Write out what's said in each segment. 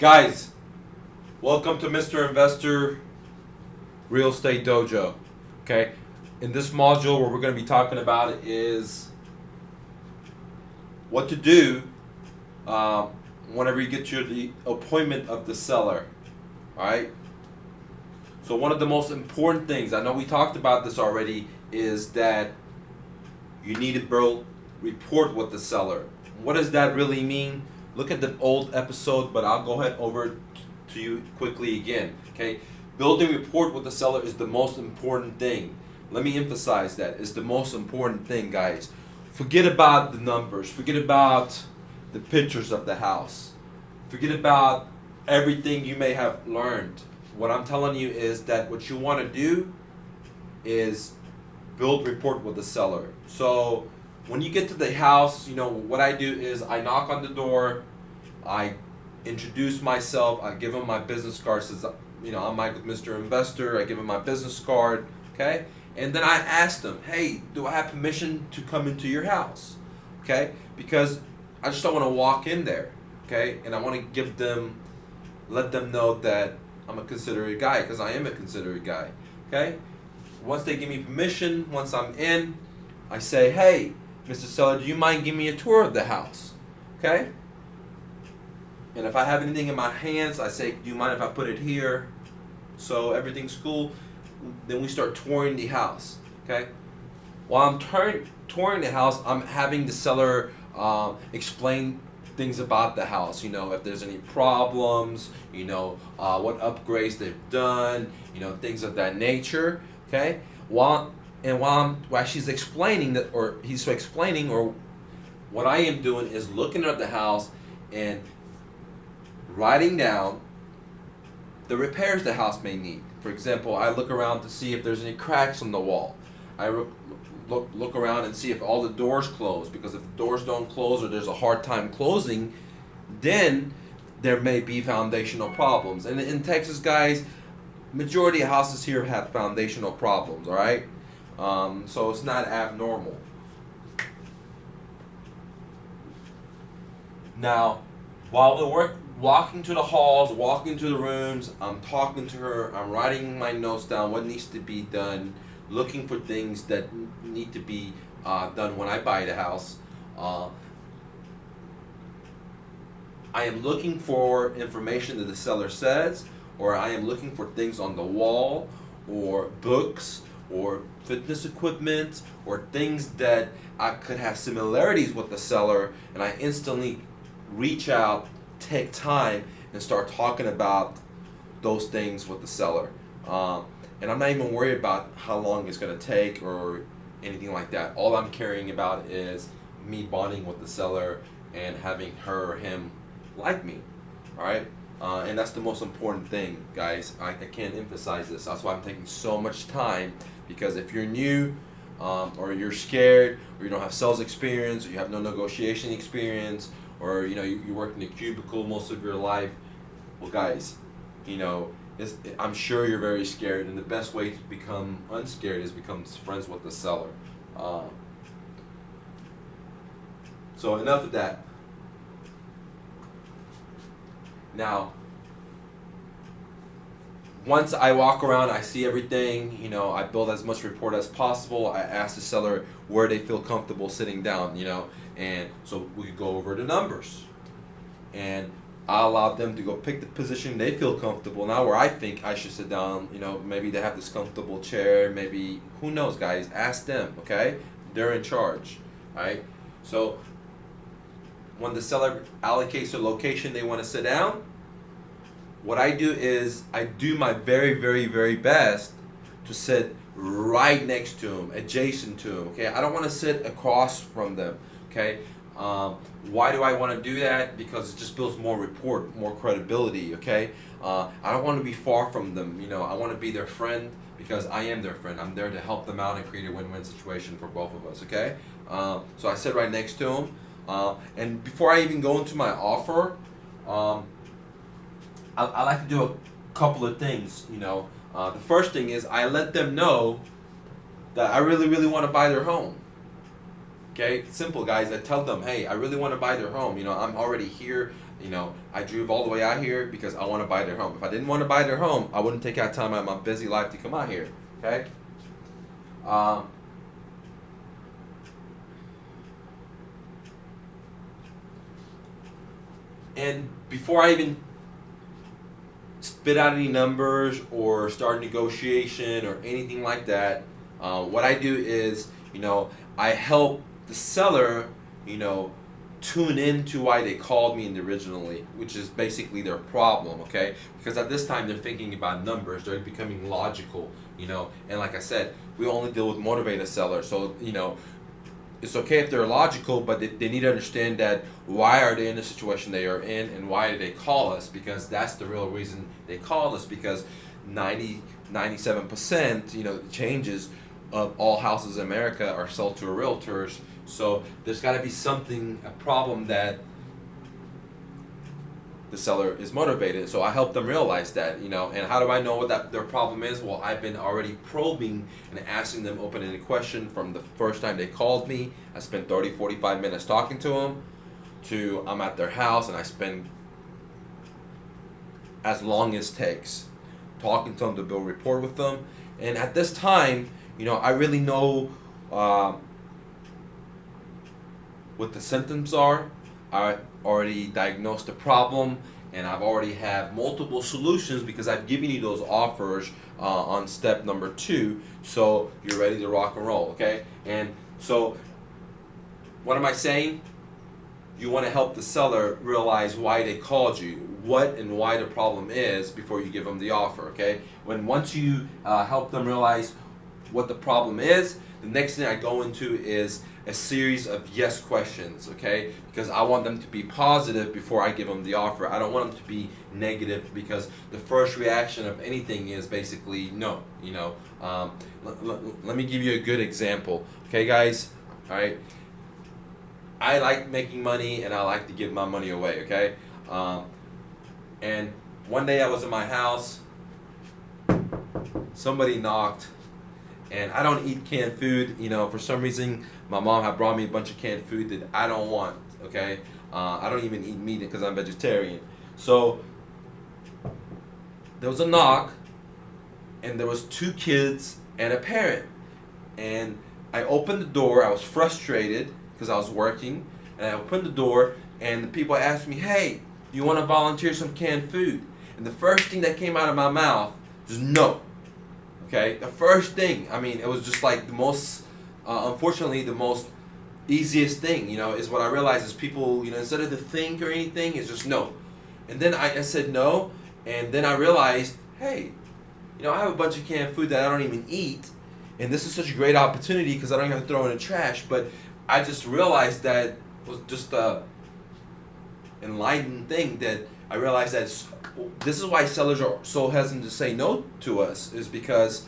Guys, welcome to Mr. Investor Real Estate Dojo. Okay, in this module, what we're going to be talking about is what to do whenever you get to the appointment of the seller. All right. So one of the most important things, I know we talked about this already, is that you need to build rapport with the seller. What does that really mean? Look at the old episode, but I'll go ahead over to you quickly again. Okay, building rapport with the seller is the most important thing. Let me emphasize that it's the most important thing, guys. Forget about the numbers. Forget about the pictures of the house. Forget about everything you may have learned. What I'm telling you is that what you want to do is build rapport with the seller. So when you get to the house, what I do is I knock on the door, I introduce myself, I give them my business card, says, I'm Mike with Mr. Investor, I give them my business card, okay? And then I ask them, hey, do I have permission to come into your house, okay? Because I just don't want to walk in there, okay? And I want to let them know that I'm a considerate guy, because I am a considerate guy, okay? Once they give me permission, once I'm in, I say, hey, Mr. Seller, do you mind giving me a tour of the house? Okay? And if I have anything in my hands, I say, do you mind if I put it here? So everything's cool. Then we start touring the house. Okay? While I'm touring the house, I'm having the seller explain things about the house. If there's any problems, what upgrades they've done, things of that nature. Okay? While she's explaining that, or he's explaining, or what I am doing is looking at the house and writing down the repairs the house may need. For example, I look around to see if there's any cracks on the wall. I look around and see if all the doors close, because if the doors don't close or there's a hard time closing, then there may be foundational problems. And in Texas, guys, majority of houses here have foundational problems, all right? So it's not abnormal. Now, while we're walking to the halls, walking to the rooms, I'm talking to her, I'm writing my notes down, what needs to be done, looking for things that need to be done when I buy the house. I am looking for information that the seller says, or I am looking for things on the wall, or books, or fitness equipment, or things that I could have similarities with the seller, and I instantly reach out, take time, and start talking about those things with the seller. And I'm not even worried about how long it's going to take or anything like that. All I'm caring about is me bonding with the seller and having her or him like me. All right? And that's the most important thing, guys. I can't emphasize this. That's why I'm taking so much time, because if you're new, or you're scared, or you don't have sales experience, or you have no negotiation experience, or you work in a cubicle most of your life, well, guys, I'm sure you're very scared, and the best way to become unscared is become friends with the seller. So enough of that. Now, once I walk around, I see everything, I build as much rapport as possible. I ask the seller where they feel comfortable sitting down, and so we could go over the numbers. And I allow them to go pick the position they feel comfortable. Now where I think I should sit down, maybe they have this comfortable chair, maybe, who knows, guys, ask them, okay? They're in charge, right? So when the seller allocates a location they want to sit down, what I do is I do my very, very, very best to sit right next to them, adjacent to them, okay? I don't want to sit across from them, okay? Why do I want to do that? Because it just builds more rapport, more credibility, okay? I don't want to be far from them, I want to be their friend, because I am their friend. I'm there to help them out and create a win-win situation for both of us, okay? So I sit right next to them. And before I even go into my offer, I like to do a couple of things, The first thing is I let them know that I really, really want to buy their home. Okay, simple guys. I tell them, hey, I really want to buy their home. I'm already here. I drove all the way out here because I want to buy their home. If I didn't want to buy their home, I wouldn't take out time out of my busy life to come out here. Okay. And before I even spit out any numbers or start negotiation or anything like that, what I do is, I help the seller, tune into why they called me originally, which is basically their problem, okay? Because at this time they're thinking about numbers, they're becoming logical, and like I said, we only deal with motivated sellers, so, it's okay if they're logical, but they need to understand that why are they in the situation they are in and why did they call us, because that's the real reason they called us, because 97% changes of all houses in America are sold to realtors. So there's got to be a problem that the seller is motivated. So I help them realize that, and how do I know what their problem is? Well, I've been already probing and asking them open-ended question from the first time they called me. I spent 30-45 minutes talking to them, to I'm at their house and I spend as long as takes talking to them to build rapport with them. And at this time, I really know what the symptoms are. I already diagnosed the problem, and I've already have multiple solutions because I've given you those offers on step number 2, so you're ready to rock and roll, okay? And so, what am I saying? You want to help the seller realize why they called you, what and why the problem is before you give them the offer, okay? Once you help them realize what the problem is, the next thing I go into is a series of yes questions, okay? Because I want them to be positive before I give them the offer. I don't want them to be negative, because the first reaction of anything is basically no, let me give you a good example, okay guys? All right. I like making money and I like to give my money away, okay? And one day I was in my house, somebody knocked, and I don't eat canned food. For some reason, my mom had brought me a bunch of canned food that I don't want, okay? I don't even eat meat because I'm vegetarian. So, there was a knock, and there was 2 kids and a parent. And I opened the door, I was frustrated because I was working, and I opened the door, and the people asked me, hey, do you want to volunteer some canned food? And the first thing that came out of my mouth was no. Okay, the first thing, it was just like the most, unfortunately, the most easiest thing, is what I realized is people, instead of to think or anything, it's just no. And then I said no, and then I realized, hey, I have a bunch of canned food that I don't even eat, and this is such a great opportunity because I don't have to throw it in the trash, but I just realized that was just a enlightened thing that I realized that this is why sellers are so hesitant to say no to us, is because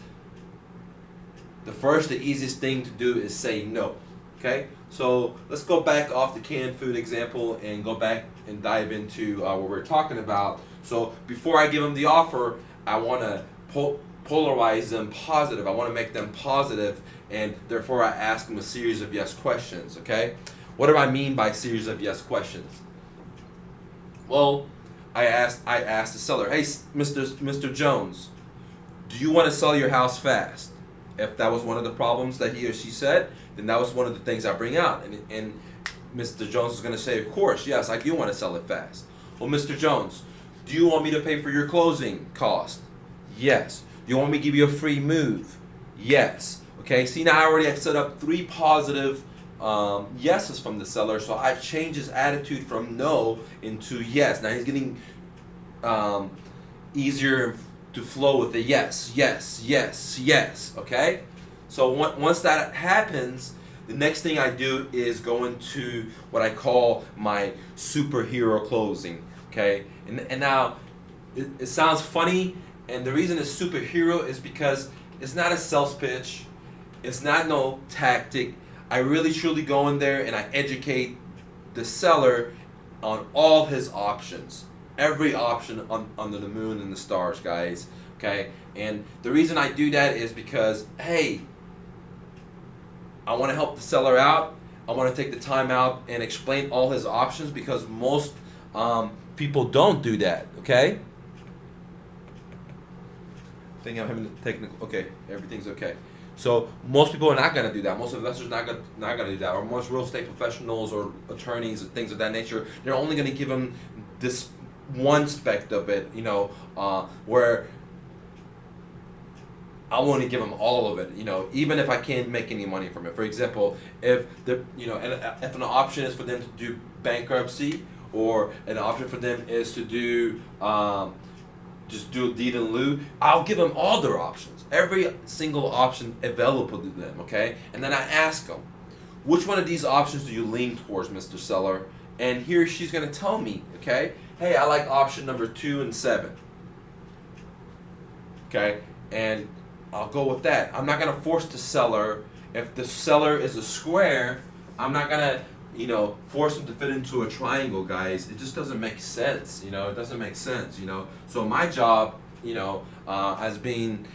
the easiest thing to do is say no. Okay, so let's go back off the canned food example and go back and dive into what we're talking about. So before I give them the offer, I want to polarize them positive. I want to make them positive, and therefore I ask them a series of yes questions. Okay, what do I mean by series of yes questions? Well, I asked the seller, hey, Mr. Jones, do you want to sell your house fast? If that was one of the problems that he or she said, then that was one of the things I bring out. And Mr. Jones is going to say, of course, yes, I do want to sell it fast. Well, Mr. Jones, do you want me to pay for your closing cost? Yes. Do you want me to give you a free move? Yes. Okay, see, now I already have set up 3 positive yeses from the seller, so I've changed his attitude from no into yes. Now he's getting easier to flow with the yes, yes, yes, yes, okay? So once that happens, the next thing I do is go into what I call my superhero closing, okay? And now, it sounds funny, and the reason it's superhero is because it's not a sales pitch, it's not no tactic. I really truly go in there and I educate the seller on all his options. Every option under the moon and the stars, guys. Okay? And the reason I do that is because, hey, I want to help the seller out. I want to take the time out and explain all his options because most people don't do that. Okay. I think I'm having technical. Okay, everything's okay. So most people are not going to do that. Most investors are not going to do that. Or most real estate professionals or attorneys and things of that nature, they're only going to give them this one aspect of it. Where I want to give them all of it, even if I can't make any money from it. For example, if if an option is for them to do bankruptcy, or an option for them is to do just do a deed in lieu, I'll give them all their options, every single option available to them. Okay, and then I ask them, which one of these options do you lean towards, Mr. Seller? And he or she's going to tell me, okay, hey, I like option number 2 and 7. Okay, and I'll go with that. I'm not going to force the seller. If the seller is a square, I'm not going to, force them to fit into a triangle, guys. It just doesn't make sense. It doesn't make sense. So my job, as being,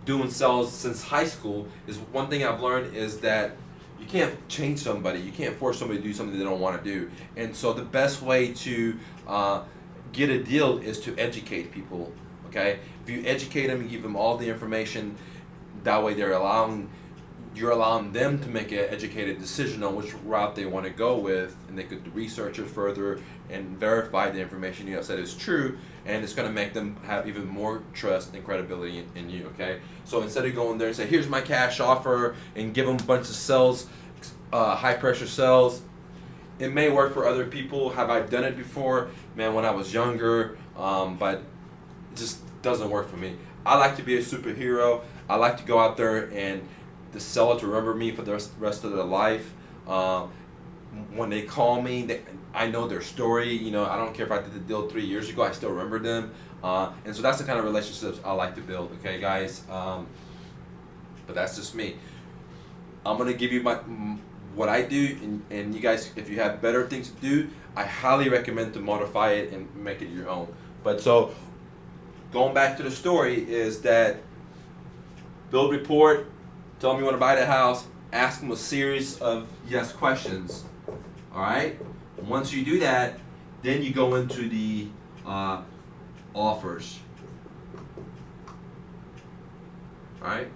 doing sales since high school, is one thing I've learned is that you can't change somebody. You can't force somebody to do something they don't want to do. And so the best way to get a deal is to educate people. Okay, if you educate them, you give them all the information. That way, you're allowing them to make an educated decision on which route they want to go with, and they could research it further and verify the information you have said is true, and it's going to make them have even more trust and credibility in you. Okay, so instead of going there and say, "Here's my cash offer," and give them a bunch of sales, high pressure sales, it may work for other people. Have I done it before? Man, when I was younger, but it just doesn't work for me. I like to be a superhero. I like to go out there and the seller to remember me for the rest of their life. When they call me, I know their story. I don't care if I did the deal 3 years ago. I still remember them. And so that's the kind of relationships I like to build. Okay, guys. But that's just me. I'm gonna give you what I do, and you guys, if you have better things to do, I highly recommend to modify it and make it your own. But so, going back to the story is that build report, tell them you want to buy the house, ask them a series of yes questions. All right? Once you do that, then you go into the offers. All right?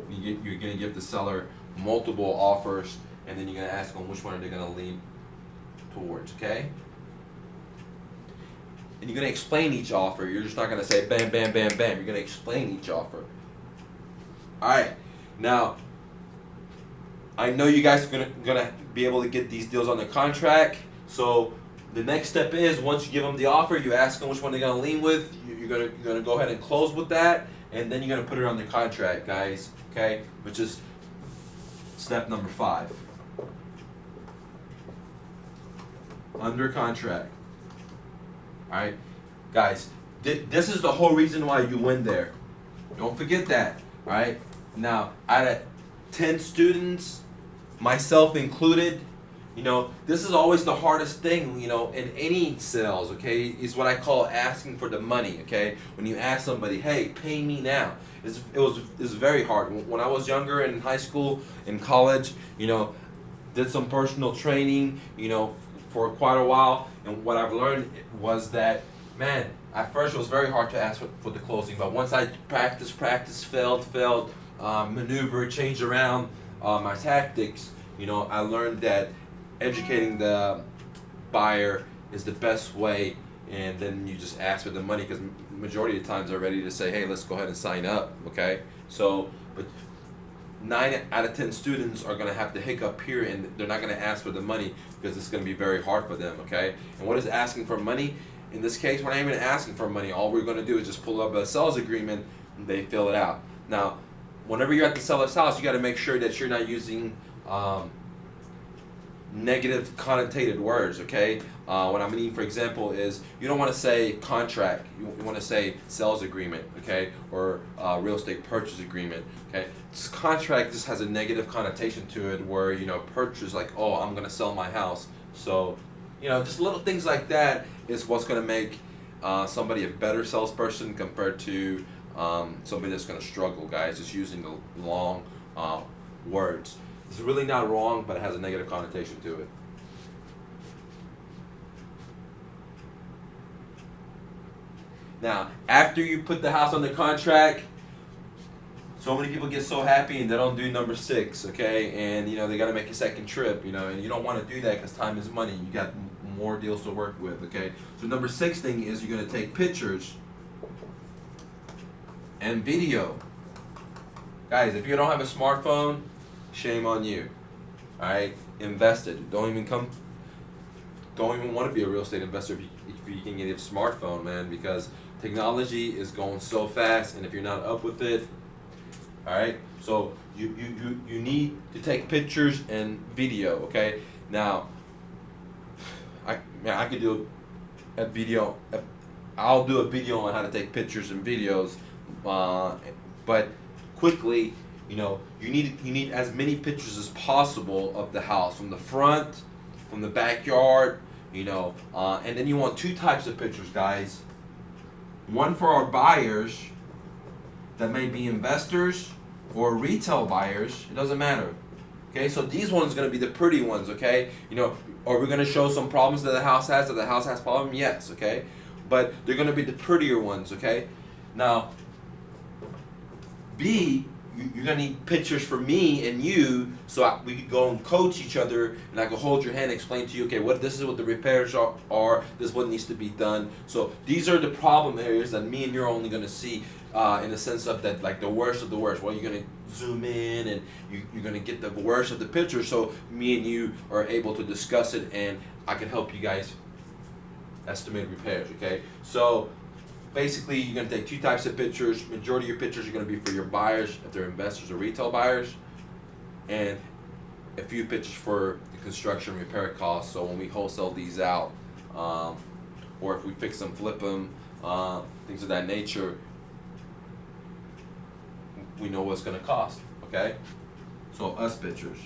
You're going to give the seller multiple offers, and then you're going to ask them which one are they going to lean towards, okay? And you're going to explain each offer. You're just not going to say bam, bam, bam, bam. You're going to explain each offer. All right. Now, I know you guys are gonna be able to get these deals on the contract. So the next step is, once you give them the offer, you ask them which one they're gonna lean with. You're gonna go ahead and close with that, and then you're gonna put it on the contract, guys. Okay, which is step number 5. Under contract. All right, guys. This is the whole reason why you win there. Don't forget that. All right. Now, out of 10 students, myself included, this is always the hardest thing, in any sales, okay, is what I call asking for the money, okay? When you ask somebody, hey, pay me now. It's very hard. When I was younger in high school, in college, did some personal training, for quite a while, and what I've learned was that, man, at first it was very hard to ask for the closing, but once I practiced, failed, maneuver, change around my tactics, I learned that educating the buyer is the best way, and then you just ask for the money, because majority of the times they're ready to say, hey, let's go ahead and sign up, okay? So, but 9 out of 10 students are going to have to hiccup here, and they're not going to ask for the money because it's going to be very hard for them, okay? And what is asking for money? In this case, we're not even asking for money. All we're going to do is just pull up a sales agreement, and they fill it out. Now, whenever you're at the seller's house, you got to make sure that you're not using negative connotated words, okay? What I mean, for example, is you don't want to say contract. You want to say sales agreement, okay? Or real estate purchase agreement, okay? This contract just has a negative connotation to it where, purchase, like, oh, I'm going to sell my house. So, just little things like that is what's going to make somebody a better salesperson compared to somebody that's going to struggle, guys, just using the long words. It's really not wrong, but it has a negative connotation to it. Now, after you put the house under contract, so many people get so happy and they don't do number 6, okay? And you know they got to make a second trip, you know, and you don't want to do that because time is money. You got more deals to work with, okay? So number 6 thing is you're gonna take pictures and video. Guys, if you don't have a smartphone, shame on you. All right, invest it. Don't even want to be a real estate investor if you can get a smartphone, man, because technology is going so fast, and if you're not up with it, all right. So you need to take pictures and video. Okay. Now, I could do a video. I'll do a video on how to take pictures and videos, but quickly, you know, you need as many pictures as possible of the house, from the front, from the backyard, you know, and then you want 2 types of pictures, guys. One for our buyers that may be investors or retail buyers. It doesn't matter. Okay, so these ones are going to be the pretty ones, okay? You know, are we going to show some problems that the house has? That the house has problems? Yes, okay? But they're going to be the prettier ones, okay? Now, B, you're going to need pictures for me and you, so we could go and coach each other, and I could hold your hand and explain to you, okay, this is what the repairs are, this is what needs to be done. So these are the problem areas that me and you're only going to see in the sense of that, like the worst of the worst. Well, you're going to zoom in and you're going to get the worst of the picture, so me and you are able to discuss it, and I can help you guys estimate repairs, okay? So basically, you're going to take 2 types of pictures. Majority of your pictures are going to be for your buyers, if they're investors or retail buyers, and a few pictures for the construction repair costs. So when we wholesale these out, or if we fix them, flip them, things of that nature, we know what's going to cost, okay? So us pictures.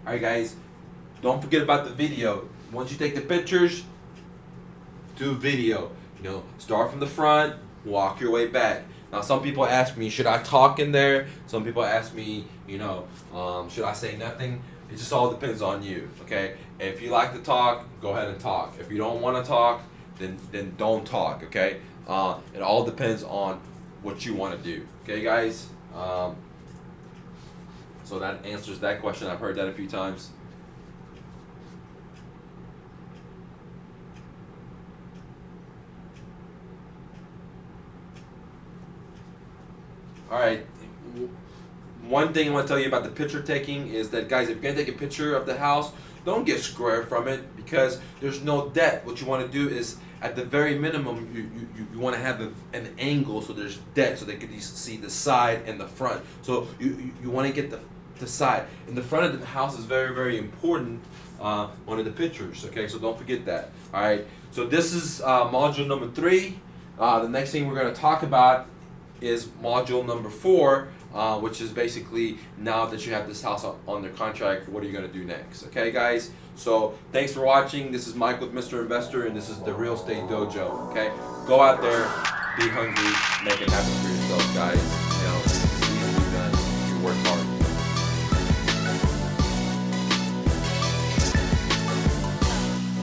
Alright guys, don't forget about the video. Once you take the pictures, do video. You know, start from the front, walk your way back. Now some people ask me, should I talk in there? Some people ask me, you know, should I say nothing? It just all depends on you, okay? If you like to talk, go ahead and talk. If you don't want to talk, then don't talk, okay? It all depends on what you want to do, okay guys? So that answers that question. I've heard that a few times. All right. One thing I want to tell you about the picture taking is that, guys, if you're going to take a picture of the house, don't get square from it, because there's no depth. What you want to do is, at the very minimum, you want to have an angle so there's depth, so they can see the side and the front. So you want to get the side. And the front of the house is very, very important, one of the pictures, okay? So don't forget that, all right? So this is module number 3. The next thing we're going to talk about is module number 4, which is basically, now that you have this house under contract, what are you going to do next, okay guys? So thanks for watching. This is Mike with Mr. Investor, and this is the Real Estate Dojo, okay? Go out there, be hungry, make it happen for yourself, guys. You know, it's easy to be done. You work hard.